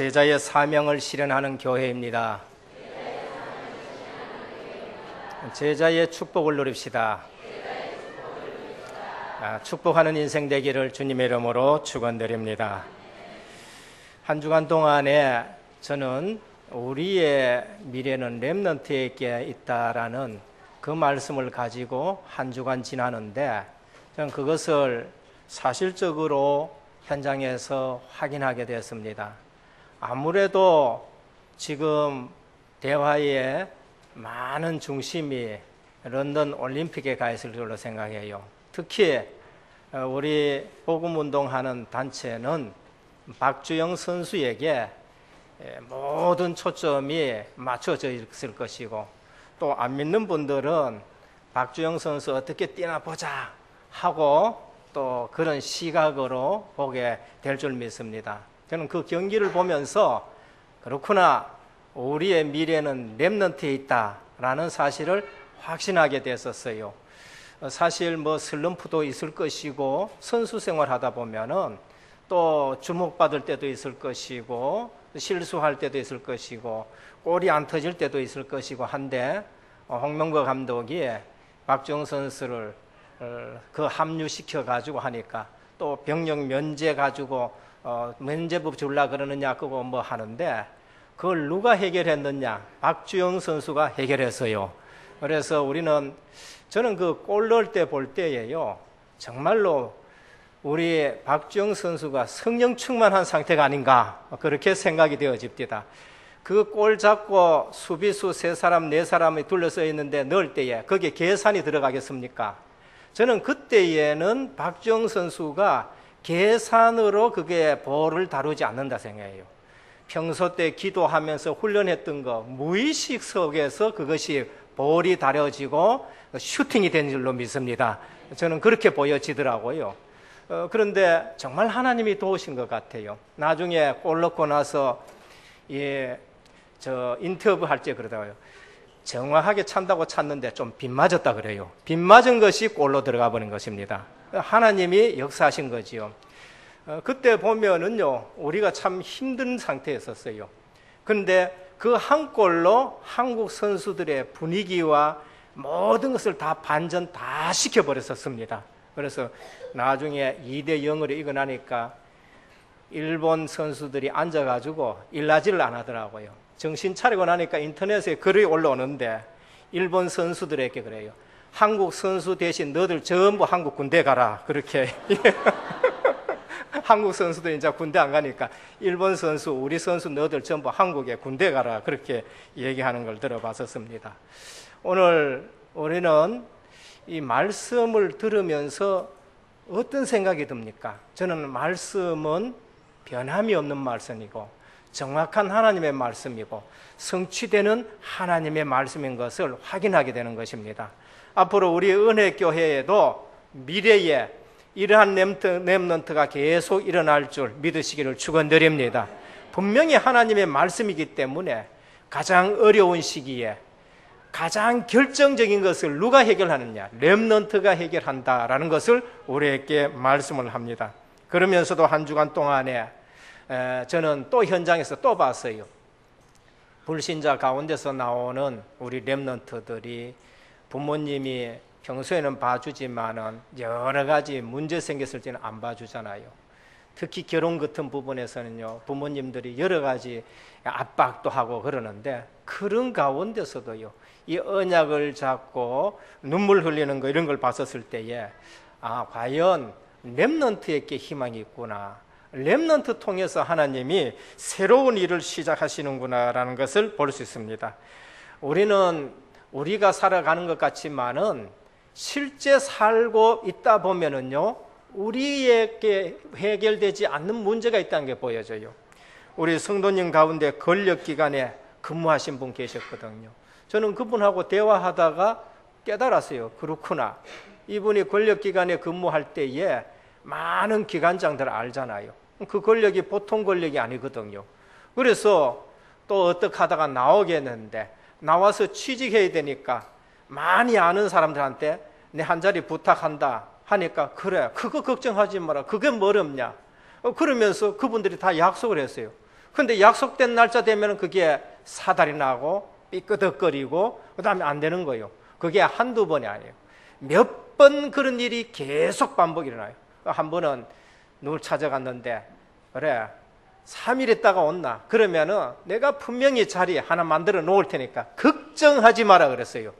제자의 사명을 실현하는 교회입니다. 제자의 축복을 누립시다. 축복하는 인생 되기를 주님의 이름으로 축원드립니다. 한 주간 동안에 저는 우리의 미래는 렘넌트에 있다라는 그 말씀을 가지고 한 주간 지나는데, 저는 그것을 사실적으로 현장에서 확인하게 되었습니다. 아무래도 지금 대화의 많은 중심이 런던 올림픽에 가 있을 걸로 생각해요. 특히 우리 복음운동하는 단체는 박주영 선수에게 모든 초점이 맞춰져 있을 것이고, 또 안 믿는 분들은 박주영 선수 어떻게 뛰나 보자 하고 또 그런 시각으로 보게 될 줄 믿습니다. 저는 그 경기를 보면서 그렇구나, 우리의 미래는 렘넌트에 있다라는 사실을 확신하게 됐었어요. 사실 슬럼프도 있을 것이고, 선수 생활하다 보면은 또 주목받을 때도 있을 것이고, 실수할 때도 있을 것이고, 골이 안 터질 때도 있을 것이고 한데, 홍명보 감독이 박주영 선수를 그 합류시켜 가지고 하니까, 또 병력 면제 가지고 면제부 줄라 그러느냐 그거 하는데, 그걸 누가 해결했느냐? 박주영 선수가 해결했어요. 그래서 저는 그 골 넣을 때 볼 때예요, 정말로 우리 박주영 선수가 성령 충만한 상태가 아닌가, 그렇게 생각이 되어집니다. 그 골 잡고 수비수 3사람 4사람이 둘러서 있는데 넣을 때에 거기에 계산이 들어가겠습니까? 저는 그때에는 박주영 선수가 계산으로 그게 볼을 다루지 않는다 생각해요. 평소 때 기도하면서 훈련했던 거 무의식 속에서 그것이 볼이 다뤄지고 슈팅이 된 줄로 믿습니다. 저는 그렇게 보여지더라고요. 그런데 정말 하나님이 도우신 것 같아요. 나중에 골 넣고 나서 인터뷰 할 때 그러더라고요. 정확하게 찬다고 찼는데 좀 빗 맞았다 그래요. 빗 맞은 것이 골로 들어가 버린 것입니다. 하나님이 역사하신 거지요. 그때 보면은요, 우리가 참 힘든 상태였었어요. 그런데 그 한 골로 한국 선수들의 분위기와 모든 것을 다 반전 다 시켜버렸었습니다. 그래서 나중에 2대0으로 이겨 나니까 일본 선수들이 앉아가지고 일하지를 안 하더라고요. 정신 차리고 나니까 인터넷에 글이 올라오는데, 일본 선수들에게 그래요. 한국 선수 대신 너들 전부 한국 군대 가라, 그렇게. 한국 선수들이 이제 군대 안 가니까 일본 선수, 우리 선수 너들 전부 한국에 군대 가라, 그렇게 얘기하는 걸 들어봤었습니다. 오늘 우리는 이 말씀을 들으면서 어떤 생각이 듭니까? 저는 말씀은 변함이 없는 말씀이고 정확한 하나님의 말씀이고 성취되는 하나님의 말씀인 것을 확인하게 되는 것입니다. 앞으로 우리 은혜교회에도 미래에 이러한 렘넌트가 계속 일어날 줄 믿으시기를 축원드립니다. 분명히 하나님의 말씀이기 때문에 가장 어려운 시기에 가장 결정적인 것을 누가 해결하느냐? 렘넌트가 해결한다라는 것을 우리에게 말씀을 합니다. 그러면서도 한 주간 동안에 저는 또 현장에서 또 봤어요. 불신자 가운데서 나오는 우리 렘넌트들이 부모님이 평소에는 봐주지만은 여러 가지 문제 생겼을 때는 안 봐주잖아요. 특히 결혼 같은 부분에서는요, 부모님들이 여러 가지 압박도 하고 그러는데, 그런 가운데서도요, 이 언약을 잡고 눈물 흘리는 거 이런 걸 봤었을 때에 과연 렘넌트에게 희망이 있구나, 렘넌트 통해서 하나님이 새로운 일을 시작하시는구나라는 것을 볼 수 있습니다. 우리가 살아가는 것 같지만은 실제 살고 있다 보면은요, 우리에게 해결되지 않는 문제가 있다는 게 보여져요. 우리 성도님 가운데 권력기관에 근무하신 분 계셨거든요. 저는 그분하고 대화하다가 깨달았어요. 그렇구나, 이분이 권력기관에 근무할 때에 많은 기관장들 알잖아요. 그 권력이 보통 권력이 아니거든요. 그래서 또 어떻게 하다가 나오겠는데, 나와서 취직해야 되니까 많이 아는 사람들한테 내 한 자리 부탁한다 하니까, 그래, 그거 걱정하지 마라, 그게 어렵냐, 그러면서 그분들이 다 약속을 했어요. 근데 약속된 날짜 되면 그게 사달이 나고 삐끄덕거리고 그 다음에 안 되는 거예요. 그게 한두 번이 아니에요. 몇 번 그런 일이 계속 반복이 일어나요. 한 번은 누굴 찾아갔는데, 그래 3일 있다가 온나? 그러면은 내가 분명히 자리 하나 만들어 놓을 테니까 걱정하지 마라 그랬어요.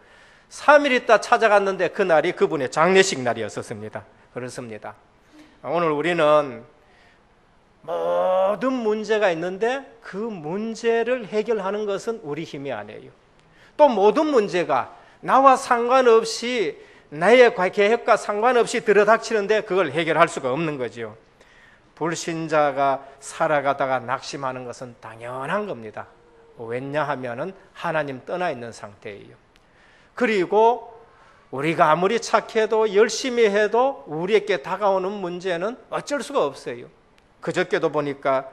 3일 있다 찾아갔는데 그날이 그분의 장례식 날이었었습니다. 그렇습니다. 오늘 우리는 모든 문제가 있는데 그 문제를 해결하는 것은 우리 힘이 아니에요. 또 모든 문제가 나와 상관없이, 나의 계획과 상관없이 들어닥치는데 그걸 해결할 수가 없는 거죠. 불신자가 살아가다가 낙심하는 것은 당연한 겁니다. 왜냐하면 하나님 떠나 있는 상태예요. 그리고 우리가 아무리 착해도 열심히 해도 우리에게 다가오는 문제는 어쩔 수가 없어요. 그저께도 보니까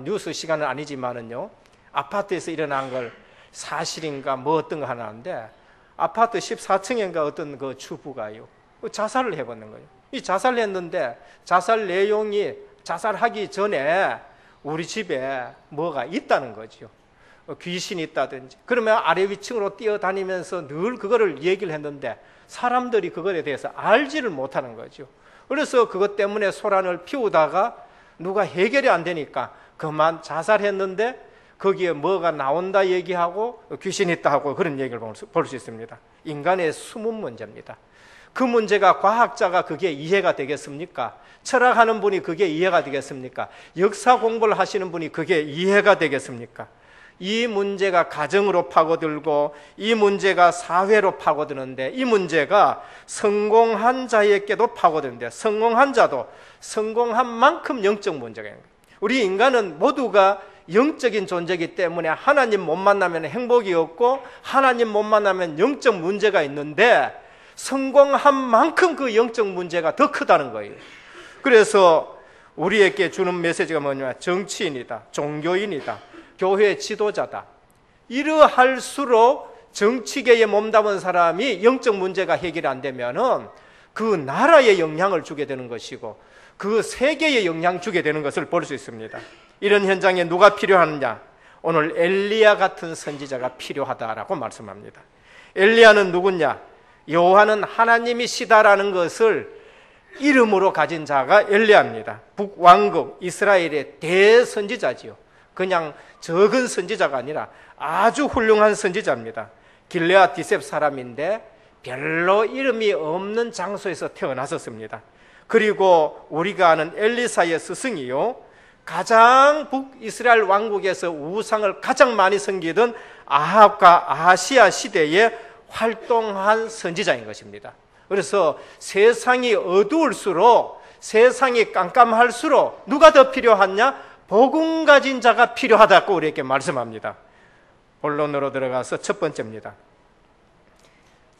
뉴스 시간은 아니지만은요, 아파트에서 일어난 걸 사실인가 뭐 어떤 거 하나인데, 아파트 14층인가 어떤 그 주부가요 자살을 해버린 거예요. 이 자살을 했는데 자살 내용이 자살하기 전에 우리 집에 뭐가 있다는 거죠. 귀신이 있다든지. 그러면 아래 위층으로 뛰어다니면서 늘 그거를 얘기를 했는데 사람들이 그것에 대해서 알지를 못하는 거죠. 그래서 그것 때문에 소란을 피우다가 누가 해결이 안 되니까 그만 자살했는데 거기에 뭐가 나온다 얘기하고 귀신이 있다 하고 그런 얘기를 볼 수 있습니다. 인간의 숨은 문제입니다. 그 문제가 과학자가 그게 이해가 되겠습니까? 철학하는 분이 그게 이해가 되겠습니까? 역사 공부를 하시는 분이 그게 이해가 되겠습니까? 이 문제가 가정으로 파고들고 이 문제가 사회로 파고드는데 이 문제가 성공한 자에게도 파고드는데 성공한 자도 성공한 만큼 영적 문제가 있는 거예요. 우리 인간은 모두가 영적인 존재이기 때문에 하나님 못 만나면 행복이 없고 하나님 못 만나면 영적 문제가 있는데 성공한 만큼 그 영적 문제가 더 크다는 거예요. 그래서 우리에게 주는 메시지가 뭐냐면 정치인이다, 종교인이다, 교회 지도자다. 이러할수록 정치계에 몸담은 사람이 영적 문제가 해결이 안 되면은 그 나라에 영향을 주게 되는 것이고 그 세계에 영향을 주게 되는 것을 볼 수 있습니다. 이런 현장에 누가 필요하느냐? 오늘 엘리야 같은 선지자가 필요하다라고 말씀합니다. 엘리야는 누구냐? 여호와는 하나님이시다라는 것을 이름으로 가진 자가 엘리야입니다. 북왕국 이스라엘의 대선지자지요. 그냥 적은 선지자가 아니라 아주 훌륭한 선지자입니다. 길레아 디셉 사람인데 별로 이름이 없는 장소에서 태어났었습니다. 그리고 우리가 아는 엘리사의 스승이요, 가장 북이스라엘 왕국에서 우상을 가장 많이 섬기던 아합과 아하시아 시대에 활동한 선지자인 것입니다. 그래서 세상이 어두울수록, 세상이 깜깜할수록 누가 더 필요하냐? 복음 가진 자가 필요하다고 우리에게 말씀합니다. 본론으로 들어가서 첫 번째입니다.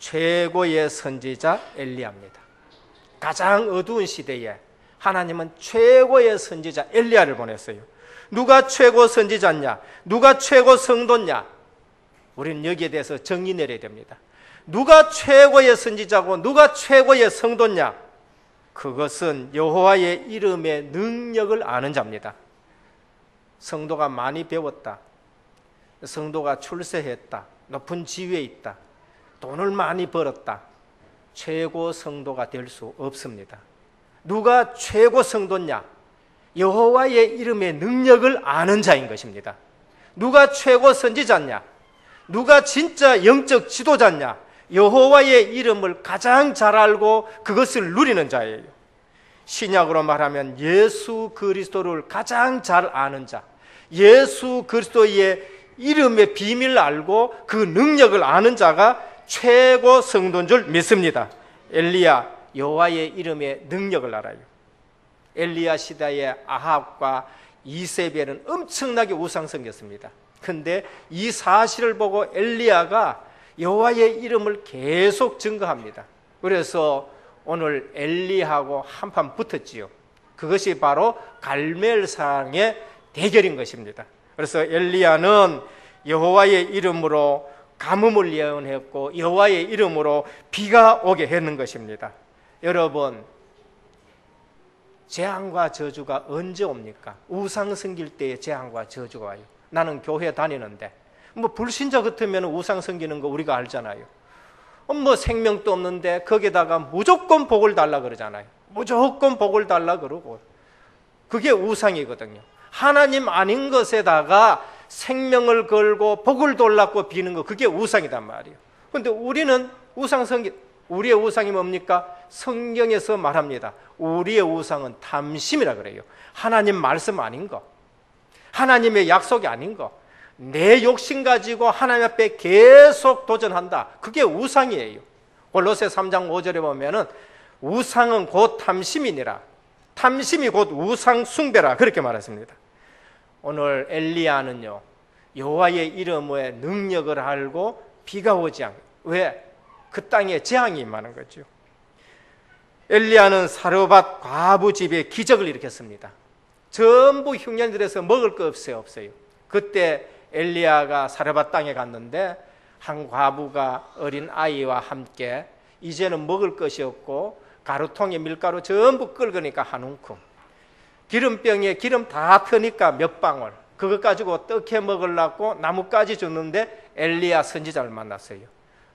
최고의 선지자 엘리야입니다. 가장 어두운 시대에 하나님은 최고의 선지자 엘리야를 보냈어요. 누가 최고 선지자냐? 누가 최고 성도냐? 우리는 여기에 대해서 정의 내려야 됩니다. 누가 최고의 선지자고 누가 최고의 성도냐? 그것은 여호와의 이름의 능력을 아는 자입니다. 성도가 많이 배웠다, 성도가 출세했다, 높은 지위에 있다, 돈을 많이 벌었다, 최고 성도가 될 수 없습니다. 누가 최고 성도냐? 여호와의 이름의 능력을 아는 자인 것입니다. 누가 최고 선지자냐? 누가 진짜 영적 지도자냐? 여호와의 이름을 가장 잘 알고 그것을 누리는 자예요. 신약으로 말하면 예수 그리스도를 가장 잘 아는 자, 예수 그리스도의 이름의 비밀을 알고 그 능력을 아는 자가 최고 성도인 줄 믿습니다. 엘리야, 여호와의 이름의 능력을 알아요. 엘리야 시대의 아합과 이세벨은 엄청나게 우상 섬겼습니다. 근데 이 사실을 보고 엘리야가 여호와의 이름을 계속 증거합니다. 그래서 오늘 엘리야하고 한판 붙었지요. 그것이 바로 갈멜산의 대결인 것입니다. 그래서 엘리야는 여호와의 이름으로 가뭄을 예언했고 여호와의 이름으로 비가 오게 했는 것입니다. 여러분, 재앙과 저주가 언제 옵니까? 우상 섬길 때에 재앙과 저주가 와요. 나는 교회 다니는데 뭐 불신자 같으면 우상 섬기는 거 우리가 알잖아요. 뭐 생명도 없는데 거기다가 무조건 복을 달라 그러잖아요. 무조건 복을 달라 그러고, 그게 우상이거든요. 하나님 아닌 것에다가 생명을 걸고 복을 달라고 비는 거, 그게 우상이단 말이에요. 그런데 우리는 우상 섬기, 우리의 우상이 뭡니까? 성경에서 말합니다. 우리의 우상은 탐심이라 그래요. 하나님 말씀 아닌 거, 하나님의 약속이 아닌 거, 내 욕심 가지고 하나님 앞에 계속 도전한다. 그게 우상이에요. 골로새 3장 5절에 보면은 우상은 곧 탐심이니라. 탐심이 곧 우상 숭배라. 그렇게 말했습니다. 오늘 엘리야는요, 여호와의 이름의 능력을 알고 비가 오지 않고, 왜? 그 땅에 재앙이 임하는 거죠. 엘리야는 사르밧 과부 집에 기적을 일으켰습니다. 전부 흉년들에서 먹을 거 없어요. 그때 엘리야가 사르밧 땅에 갔는데 한 과부가 어린 아이와 함께 이제는 먹을 것이 없고 가루통에 밀가루 전부 끓으니까 한 움큼, 기름병에 기름 다 터니까 몇 방울, 그것 가지고 떡해 먹으려고 나뭇가지 줬는데 엘리야 선지자를 만났어요.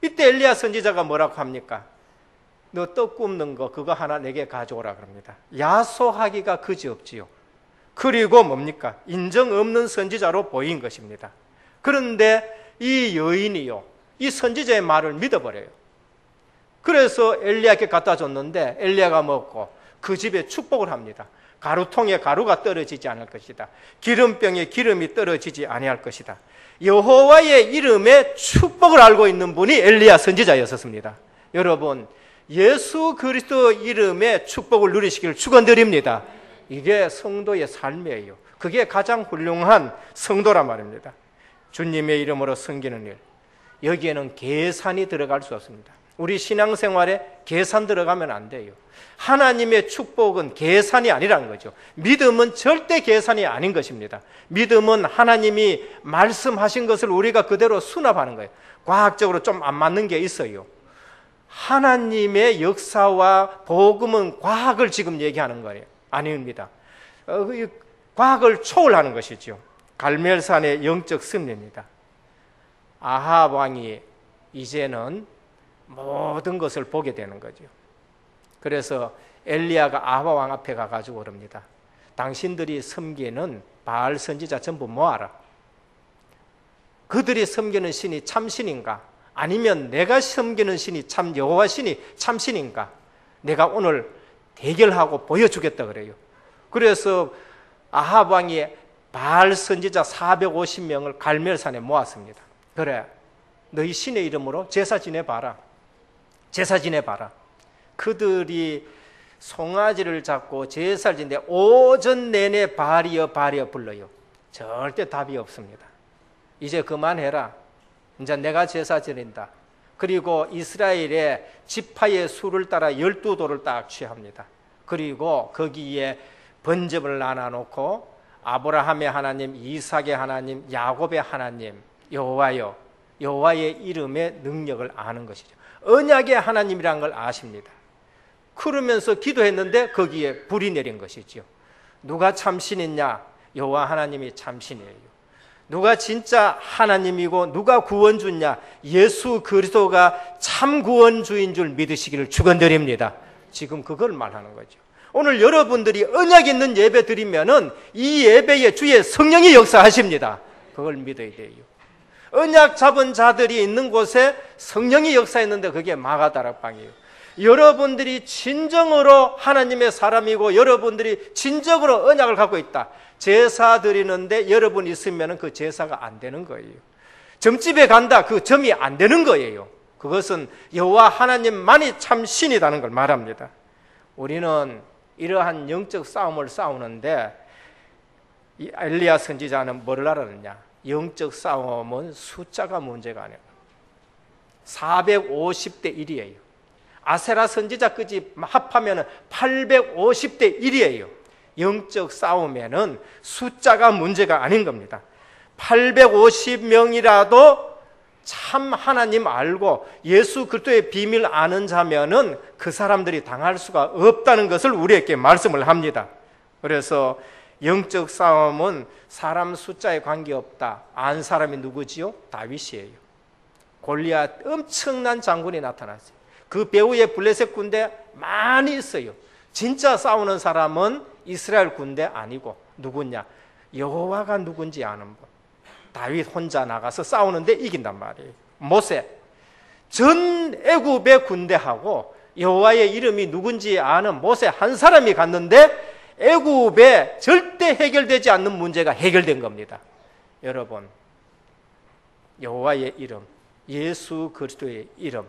이때 엘리야 선지자가 뭐라고 합니까? 너 떡 굽는 거 그거 하나 내게 가져오라 그럽니다. 야소하기가 그지없지요. 그리고 뭡니까? 인정 없는 선지자로 보인 것입니다. 그런데 이 여인이요, 이 선지자의 말을 믿어버려요. 그래서 엘리야께 갖다 줬는데 엘리야가 먹고 그 집에 축복을 합니다. 가루통에 가루가 떨어지지 않을 것이다. 기름병에 기름이 떨어지지 아니할 것이다. 여호와의 이름에 축복을 알고 있는 분이 엘리야 선지자였었습니다. 여러분, 예수 그리스도 이름에 축복을 누리시기를 축원드립니다. 이게 성도의 삶이에요. 그게 가장 훌륭한 성도란 말입니다. 주님의 이름으로 섬기는 일, 여기에는 계산이 들어갈 수 없습니다. 우리 신앙생활에 계산 들어가면 안 돼요. 하나님의 축복은 계산이 아니라는 거죠. 믿음은 절대 계산이 아닌 것입니다. 믿음은 하나님이 말씀하신 것을 우리가 그대로 수납하는 거예요. 과학적으로 좀 안 맞는 게 있어요. 하나님의 역사와 복음은 과학을 지금 얘기하는 거예요. 아닙니다. 과학을 초월하는 것이죠. 갈멜산의 영적 승리입니다. 아합 왕이 이제는 모든 것을 보게 되는 거죠. 그래서 엘리야가 아합 왕 앞에 가가지고 그럽니다. 당신들이 섬기는 바알 선지자 전부 모아라. 그들이 섬기는 신이 참신인가? 아니면 내가 섬기는 신이 참 여호와 신이 참신인가? 내가 오늘 대결하고 보여주겠다 그래요. 그래서 아합 왕이 바알 선지자 450명을 갈멜산에 모았습니다. 그래, 너희 신의 이름으로 제사 지내봐라. 제사 지내봐라. 그들이 송아지를 잡고 제사를 지내는데 오전 내내 바알이여 바알이여 불러요. 절대 답이 없습니다. 이제 그만해라. 이제 내가 제사 지낸다. 그리고 이스라엘의 지파의 수를 따라 12도를 딱 취합니다. 그리고 거기에 번제를 나눠놓고 아브라함의 하나님, 이삭의 하나님, 야곱의 하나님, 여호와여, 여호와의 이름의 능력을 아는 것이죠. 언약의 하나님이란 걸 아십니다. 그러면서 기도했는데 거기에 불이 내린 것이죠. 누가 참신이냐? 여호와 하나님이 참신이에요. 누가 진짜 하나님이고 누가 구원주냐? 예수 그리스도가 참 구원주인 줄 믿으시기를 축원드립니다. 지금 그걸 말하는 거죠. 오늘 여러분들이 언약 있는 예배 드리면은 이 예배에 주의 성령이 역사하십니다. 그걸 믿어야 돼요. 언약 잡은 자들이 있는 곳에 성령이 역사했는데 그게 마가다락방이에요. 여러분들이 진정으로 하나님의 사람이고 여러분들이 진정으로 언약을 갖고 있다. 제사 드리는데 여러분 있으면 그 제사가 안 되는 거예요. 점집에 간다. 그 점이 안 되는 거예요. 그것은 여호와 하나님만이 참 신이라는 걸 말합니다. 우리는 이러한 영적 싸움을 싸우는데 이 엘리야 선지자는 뭐를 알았느냐? 영적 싸움은 숫자가 문제가 아니에요. 450대 1이에요. 아세라 선지자까지 합하면 850대 1이에요. 영적 싸움에는 숫자가 문제가 아닌 겁니다. 850명이라도 참 하나님 알고 예수 그리스도의 비밀 아는 자면은 그 사람들이 당할 수가 없다는 것을 우리에게 말씀을 합니다. 그래서 영적 싸움은 사람 숫자에 관계없다. 안 사람이 누구지요? 다윗이에요. 골리앗 엄청난 장군이 나타났어요. 그 배후에 블레셋 군대 많이 있어요. 진짜 싸우는 사람은 이스라엘 군대 아니고 누구냐? 여호와가 누군지 아는 분. 다윗 혼자 나가서 싸우는데 이긴단 말이에요. 모세. 전 애굽의 군대하고 여호와의 이름이 누군지 아는 모세 한 사람이 갔는데 애굽에 절대 해결되지 않는 문제가 해결된 겁니다. 여러분, 여호와의 이름, 예수 그리스도의 이름,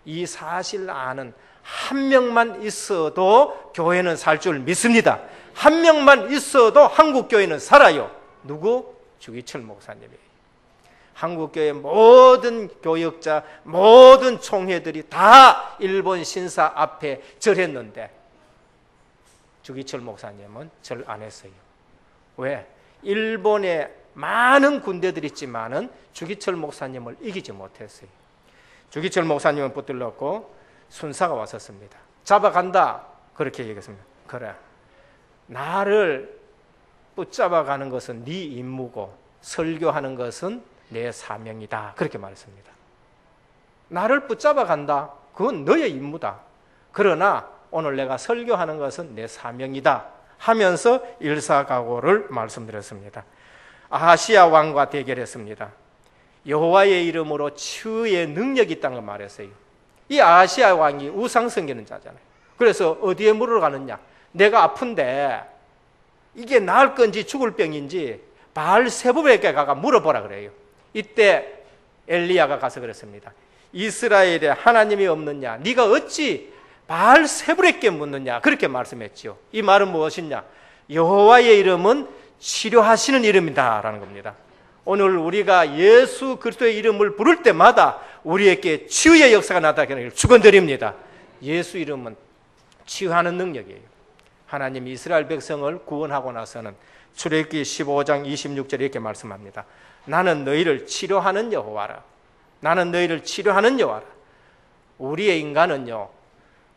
이 사실 아는 한 명만 있어도 교회는 살 줄 믿습니다. 한 명만 있어도 한국 교회는 살아요. 누구? 주기철 목사님이에요. 한국교회 모든 교역자, 모든 총회들이 다 일본 신사 앞에 절했는데 주기철 목사님은 절 안 했어요. 왜? 일본에 많은 군대들이 있지만은 주기철 목사님을 이기지 못했어요. 주기철 목사님은 붙들렀고 순사가 왔었습니다. 잡아간다 그렇게 얘기했습니다. 그래, 나를 붙잡아가는 것은 네 임무고 설교하는 것은 내 사명이다 그렇게 말했습니다. 나를 붙잡아간다, 그건 너의 임무다. 그러나 오늘 내가 설교하는 것은 내 사명이다 하면서 일사각오를 말씀드렸습니다. 아하시야 왕과 대결했습니다. 여호와의 이름으로 치유의 능력이 있다는 걸 말했어요. 이 아하시야 왕이 우상 섬기는 자잖아요. 그래서 어디에 물어가느냐? 내가 아픈데 이게 나을 건지 죽을 병인지 바알세불에게 가가 물어보라 그래요. 이때 엘리야가 가서 그랬습니다. 이스라엘에 하나님이 없느냐? 네가 어찌 바알세불에게 묻느냐? 그렇게 말씀했죠. 이 말은 무엇이냐? 여호와의 이름은 치료하시는 이름이다 라는 겁니다. 오늘 우리가 예수 그리스도의 이름을 부를 때마다 우리에게 치유의 역사가 나타나기를 축원드립니다. 예수 이름은 치유하는 능력이에요. 하나님이 이스라엘 백성을 구원하고 나서는 출애굽기 15장 26절에 이렇게 말씀합니다. 나는 너희를 치료하는 여호와라. 나는 너희를 치료하는 여호와라. 우리의 인간은요,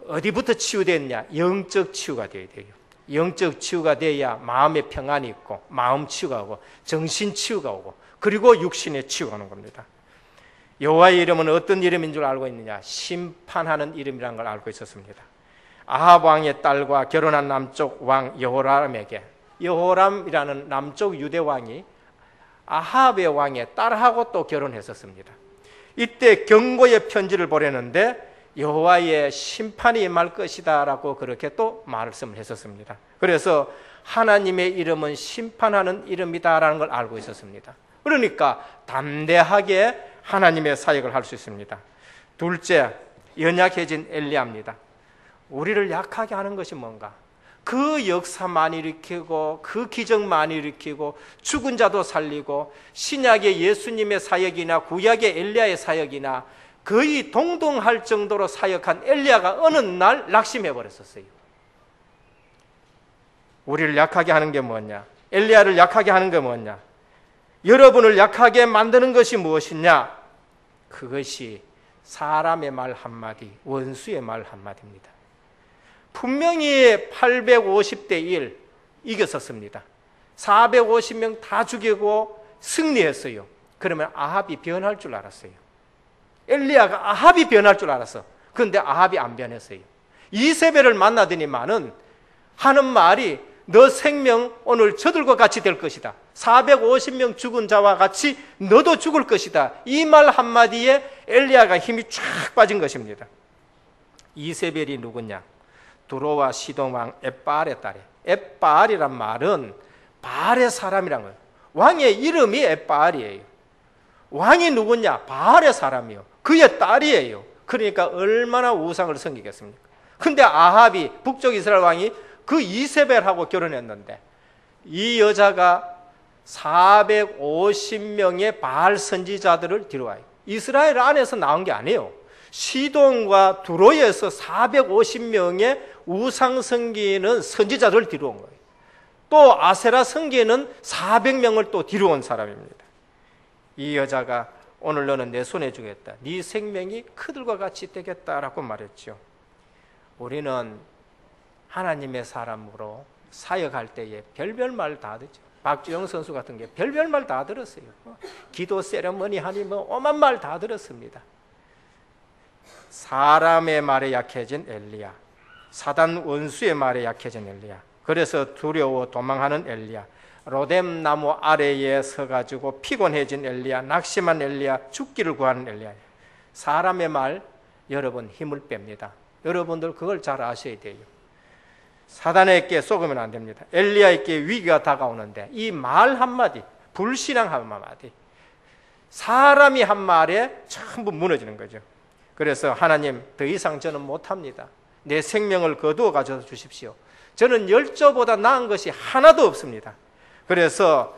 어디부터 치유됐냐? 영적 치유가 되어야 돼요. 영적 치유가 돼야 마음의 평안이 있고 마음 치유가 오고 정신 치유가 오고 그리고 육신의 치유가 오는 겁니다. 여호와의 이름은 어떤 이름인 줄 알고 있느냐? 심판하는 이름이라는 걸 알고 있었습니다. 아합 왕의 딸과 결혼한 남쪽 왕 여호람에게, 여호람이라는 남쪽 유대 왕이 아합의 왕의 딸하고 또 결혼했었습니다. 이때 경고의 편지를 보내는데 여호와의 심판이 임할 것이다 라고 그렇게 또 말씀을 했었습니다. 그래서 하나님의 이름은 심판하는 이름이다 라는 걸 알고 있었습니다. 그러니까 담대하게 하나님의 사역을 할 수 있습니다. 둘째, 연약해진 엘리야입니다. 우리를 약하게 하는 것이 뭔가? 그 역사 많이 일으키고 그 기적 많이 일으키고 죽은 자도 살리고 신약의 예수님의 사역이나 구약의 엘리야의 사역이나 거의 동등할 정도로 사역한 엘리야가 어느 날 낙심해 버렸었어요. 우리를 약하게 하는 게 뭐냐? 엘리야를 약하게 하는 게 뭐냐? 여러분을 약하게 만드는 것이 무엇이냐? 그것이 사람의 말 한마디, 원수의 말 한마디입니다. 분명히 850대 1 이겼었습니다. 450명 다 죽이고 승리했어요. 그러면 아합이 변할 줄 알았어요. 엘리야가 아합이 변할 줄 알았어. 그런데 아합이 안 변했어요. 이세벨을 만나더니만은 하는 말이 너 생명 오늘 저들과 같이 될 것이다. 450명 죽은 자와 같이 너도 죽을 것이다. 이 말 한마디에 엘리야가 힘이 쫙 빠진 것입니다. 이세벨이 누구냐? 두로와 시돈 왕 엣바알의 딸이에요. 엣바알이란 말은 바알의 사람이란 거예요. 왕의 이름이 엣바알이에요. 왕이 누구냐? 바알의 사람이요. 그의 딸이에요. 그러니까 얼마나 우상을 섬기겠습니까? 근데 아합이 북쪽 이스라엘 왕이 그 이세벨하고 결혼했는데 이 여자가 450명의 바알 선지자들을 데려와요. 이스라엘 안에서 나온 게 아니에요. 시돈과 두로에서 450명의 우상 섬기는 선지자들을 데려온 거예요. 또 아세라 섬기는 400명을 또 데려온 사람입니다. 이 여자가 오늘 너는 내 손에 주겠다. 네 생명이 그들과 같이 되겠다라고 말했죠. 우리는 하나님의 사람으로 사역할 때에 별별 말 다 듣죠. 박주영 선수 같은 게 별별 말 다 들었어요. 기도 세레머니 하니 오만 말 다 들었습니다. 사람의 말에 약해진 엘리야, 사단 원수의 말에 약해진 엘리야, 그래서 두려워 도망하는 엘리야, 로뎀 나무 아래에 서가지고 피곤해진 엘리야, 낙심한 엘리야, 죽기를 구하는 엘리야. 사람의 말 여러분 힘을 뺍니다. 여러분들 그걸 잘 아셔야 돼요. 사단에게 속으면 안 됩니다. 엘리야에게 위기가 다가오는데 이 말 한마디, 불신앙 한마디, 사람이 한 말에 전부 무너지는 거죠. 그래서 하나님, 더 이상 저는 못합니다. 내 생명을 거두어 가져 주십시오. 저는 열조보다 나은 것이 하나도 없습니다. 그래서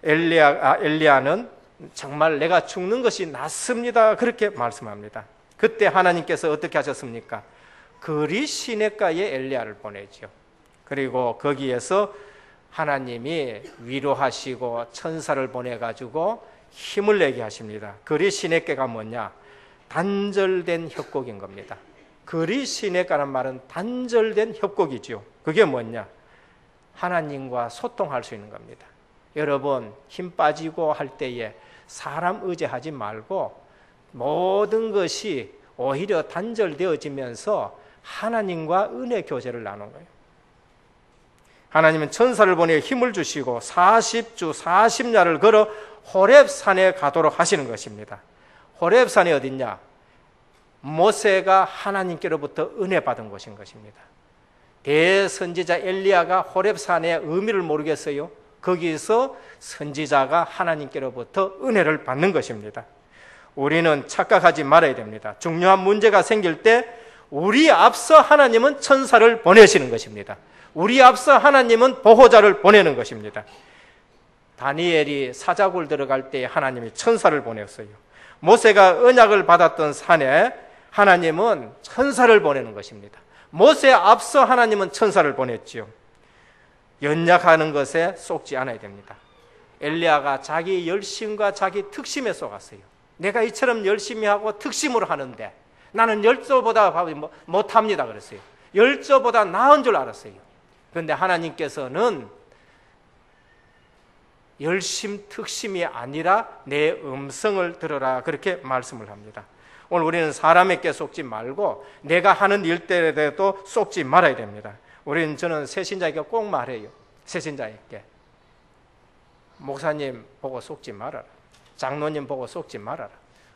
엘리야는 정말 내가 죽는 것이 낫습니다, 그렇게 말씀합니다. 그때 하나님께서 어떻게 하셨습니까? 그리 시냇가에 엘리야를 보내죠. 그리고 거기에서 하나님이 위로하시고 천사를 보내가지고 힘을 내게 하십니다. 그리 시냇가가 뭐냐? 단절된 협곡인 겁니다. 그리 시냇가란 말은 단절된 협곡이죠. 그게 뭐냐? 하나님과 소통할 수 있는 겁니다. 여러분, 힘 빠지고 할 때에 사람 의지하지 말고 모든 것이 오히려 단절되어지면서 하나님과 은혜 교제를 나눈 거예요. 하나님은 천사를 보내 힘을 주시고 40주 40야를 걸어 호렙산에 가도록 하시는 것입니다. 호렙산이 어딨냐? 모세가 하나님께로부터 은혜 받은 곳인 것입니다. 대선지자 엘리야가 호렙산의 의미를 모르겠어요? 거기서 선지자가 하나님께로부터 은혜를 받는 것입니다. 우리는 착각하지 말아야 됩니다. 중요한 문제가 생길 때 우리 앞서 하나님은 천사를 보내시는 것입니다. 우리 앞서 하나님은 보호자를 보내는 것입니다. 다니엘이 사자굴 들어갈 때 하나님이 천사를 보냈어요. 모세가 언약을 받았던 산에 하나님은 천사를 보내는 것입니다. 모세 앞서 하나님은 천사를 보냈지요. 연약하는 것에 속지 않아야 됩니다. 엘리야가 자기 열심과 자기 특심에 속았어요. 내가 이처럼 열심히 하고 특심으로 하는데 나는 열조보다 못합니다 그랬어요. 열조보다 나은 줄 알았어요. 그런데 하나님께서는 열심 특심이 아니라 내 음성을 들어라, 그렇게 말씀을 합니다. 오늘 우리는 사람에게 속지 말고 내가 하는 일들에도 속지 말아야 됩니다. 저는 새신자에게 꼭 말해요. 새신자에게 목사님 보고 속지 말아라, 장로님 보고 속지 말아라,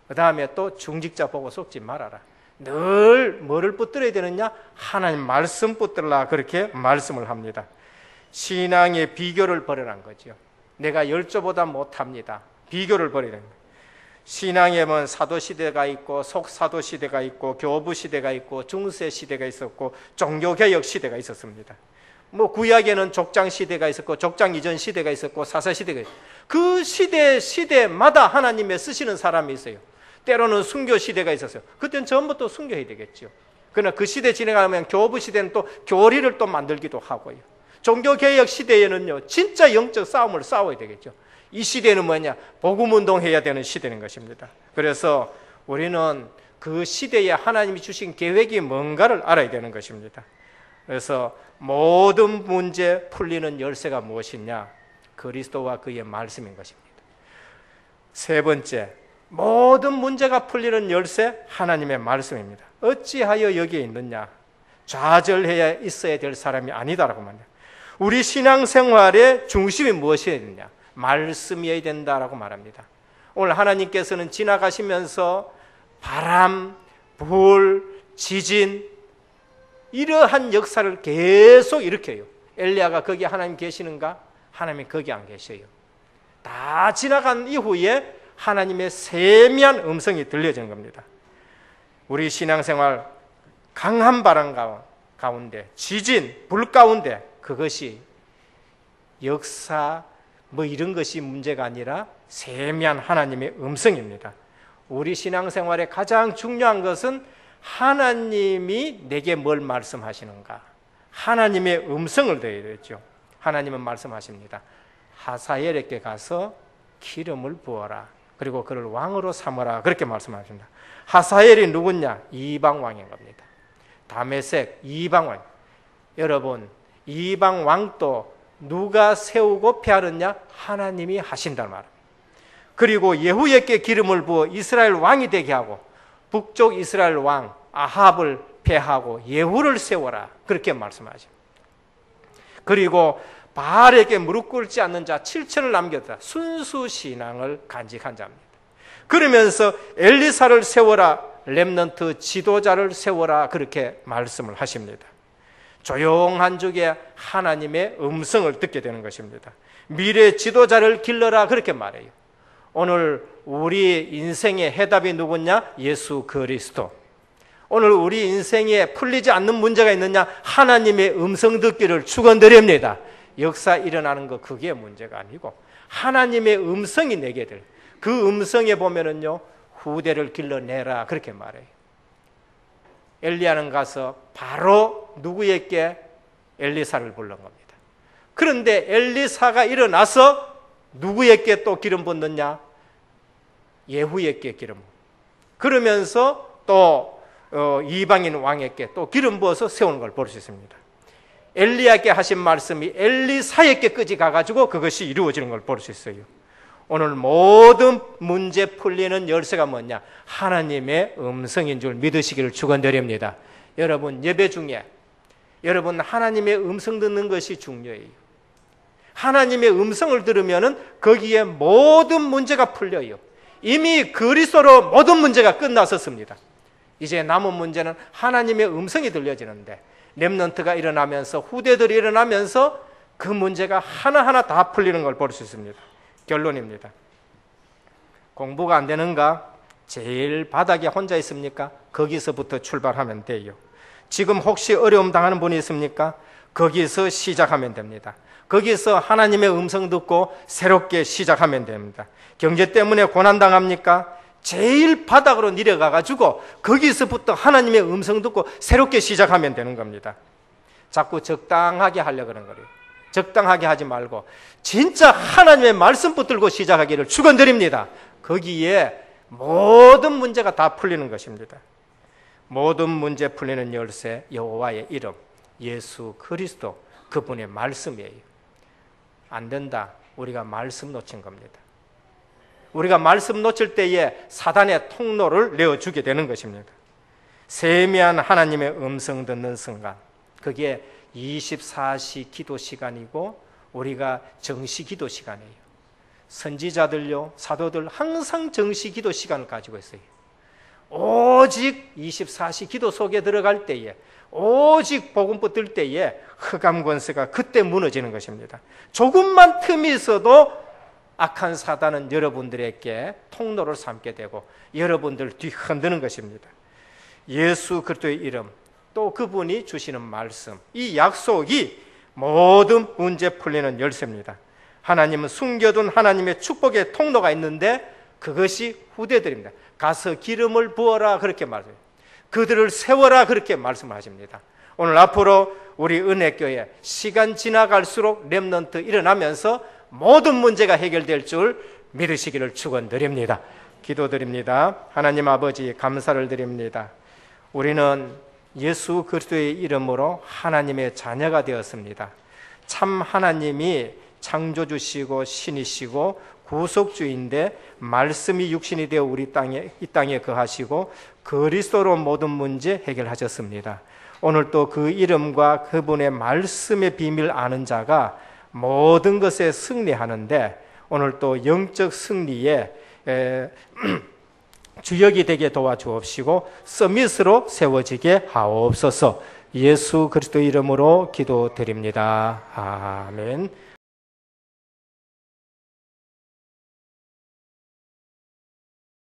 그 다음에 또 중직자 보고 속지 말아라. 늘 뭐를 붙들어야 되느냐? 하나님 말씀 붙들라, 그렇게 말씀을 합니다. 신앙의 비교를 버리라는 거죠. 내가 열조보다 못합니다, 비교를 버리는 거예요. 신앙에는 사도시대가 있고 속사도시대가 있고 교부시대가 있고 중세시대가 있었고 종교개혁 시대가 있었습니다. 구약에는 족장시대가 있었고 족장 이전 시대가 있었고 사사시대가 있었고 그 시대마다 하나님의 쓰시는 사람이 있어요. 때로는 순교시대가 있었어요. 그때는 전부 또 순교해야 되겠죠. 그러나 그 시대 진행하면 교부시대는 또 교리를 또 만들기도 하고요. 종교개혁 시대에는요, 진짜 영적 싸움을 싸워야 되겠죠. 이 시대는 뭐냐? 복음운동해야 되는 시대인 것입니다. 그래서 우리는 그 시대에 하나님이 주신 계획이 뭔가를 알아야 되는 것입니다. 그래서 모든 문제 풀리는 열쇠가 무엇이냐? 그리스도와 그의 말씀인 것입니다. 세 번째, 모든 문제가 풀리는 열쇠, 하나님의 말씀입니다. 어찌하여 여기에 있느냐? 좌절해야 있어야 될 사람이 아니다라고 말합니다. 우리 신앙생활의 중심이 무엇이어야 되느냐? 말씀이어야 된다라고 말합니다. 오늘 하나님께서는 지나가시면서 바람, 불, 지진 이러한 역사를 계속 일으켜요. 엘리야가 거기 하나님 계시는가? 하나님이 거기 안 계셔요. 다 지나간 이후에 하나님의 세미한 음성이 들려지는 겁니다. 우리 신앙생활 강한 바람 가운데, 지진, 불 가운데, 그것이 역사 이런 것이 문제가 아니라 세미한 하나님의 음성입니다. 우리 신앙생활의 가장 중요한 것은 하나님이 내게 뭘 말씀하시는가? 하나님의 음성을 들어야 되죠. 하나님은 말씀하십니다. 하사엘에게 가서 기름을 부어라. 그리고 그를 왕으로 삼으라 그렇게 말씀하십니다. 하사엘이 누구냐? 이방 왕인 겁니다. 다메섹 이방 왕. 여러분, 이방 왕도 누가 세우고 폐하느냐? 하나님이 하신다는 말입니다. 그리고 예후에게 기름을 부어 이스라엘 왕이 되게 하고 북쪽 이스라엘 왕 아합을 폐하고 예후를 세워라 그렇게 말씀하십니다. 그리고 바알에게 무릎 꿇지 않는 자 7천을 남겼다. 순수 신앙을 간직한 자입니다. 그러면서 엘리사를 세워라, 렘넌트 지도자를 세워라 그렇게 말씀을 하십니다. 조용한 중에 하나님의 음성을 듣게 되는 것입니다. 미래 지도자를 길러라 그렇게 말해요. 오늘 우리 인생의 해답이 누구냐? 예수 그리스도. 오늘 우리 인생에 풀리지 않는 문제가 있느냐? 하나님의 음성 듣기를 축원드립니다. 역사 일어나는 거 그게 문제가 아니고 하나님의 음성이 내게 될 그 음성에 보면은요 후대를 길러내라 그렇게 말해요. 엘리야는 가서 바로 누구에게? 엘리사를 불른 겁니다. 그런데 엘리사가 일어나서 누구에게 또 기름 붓느냐? 예후에게 기름. 그러면서 또 이방인 왕에게 또 기름 부어서 세우는 걸 볼 수 있습니다. 엘리야에게 하신 말씀이 엘리사에게까지 가가지고 그것이 이루어지는 걸 볼 수 있어요. 오늘 모든 문제 풀리는 열쇠가 뭐냐? 하나님의 음성인 줄 믿으시기를 축원드립니다. 여러분 예배 중에 여러분 하나님의 음성 듣는 것이 중요해요. 하나님의 음성을 들으면은 거기에 모든 문제가 풀려요. 이미 그리스도로 모든 문제가 끝났었습니다. 이제 남은 문제는 하나님의 음성이 들려지는데 렘넌트가 일어나면서 후대들이 일어나면서 그 문제가 하나하나 다 풀리는 걸 볼 수 있습니다. 결론입니다. 공부가 안 되는가? 제일 바닥에 혼자 있습니까? 거기서부터 출발하면 돼요. 지금 혹시 어려움 당하는 분이 있습니까? 거기서 시작하면 됩니다. 거기서 하나님의 음성 듣고 새롭게 시작하면 됩니다. 경제 때문에 고난당합니까? 제일 바닥으로 내려가가지고 거기서부터 하나님의 음성 듣고 새롭게 시작하면 되는 겁니다. 자꾸 적당하게 하려고 그러는 거예요. 적당하게 하지 말고 진짜 하나님의 말씀 붙들고 시작하기를 축원드립니다. 거기에 모든 문제가 다 풀리는 것입니다. 모든 문제 풀리는 열쇠 여호와의 이름 예수 그리스도 그분의 말씀이에요. 안 된다. 우리가 말씀 놓친 겁니다. 우리가 말씀 놓칠 때에 사단의 통로를 내어주게 되는 것입니다. 세미한 하나님의 음성 듣는 순간 그게 24시 기도 시간이고 우리가 정시 기도 시간이에요. 선지자들요 사도들 항상 정시 기도 시간을 가지고 있어요. 오직 24시 기도 속에 들어갈 때에 오직 복음 붙들 때에 흑암 권세가 그때 무너지는 것입니다. 조금만 틈이 있어도 악한 사단은 여러분들에게 통로를 삼게 되고 여러분들 뒤흔드는 것입니다. 예수 그리스도의 이름 또 그분이 주시는 말씀 이 약속이 모든 문제 풀리는 열쇠입니다. 하나님은 숨겨둔 하나님의 축복의 통로가 있는데 그것이 후대들입니다. 가서 기름을 부어라 그렇게 말해요. 그들을 세워라 그렇게 말씀하십니다. 오늘 앞으로 우리 은혜교회 시간 지나갈수록 렘넌트 일어나면서 모든 문제가 해결될 줄 믿으시기를 축원드립니다. 기도드립니다. 하나님 아버지 감사를 드립니다. 우리는 예수 그리스도의 이름으로 하나님의 자녀가 되었습니다. 참 하나님이 창조주시고 신이시고 구속주인데 말씀이 육신이 되어 우리 이 땅에 거하시고 그리스도로 모든 문제 해결하셨습니다. 오늘 또 그 이름과 그분의 말씀의 비밀 아는 자가 모든 것에 승리하는데 오늘 또 영적 승리에 주역이 되게 도와주옵시고 서밋으로 세워지게 하옵소서. 예수 그리스도 이름으로 기도드립니다. 아멘.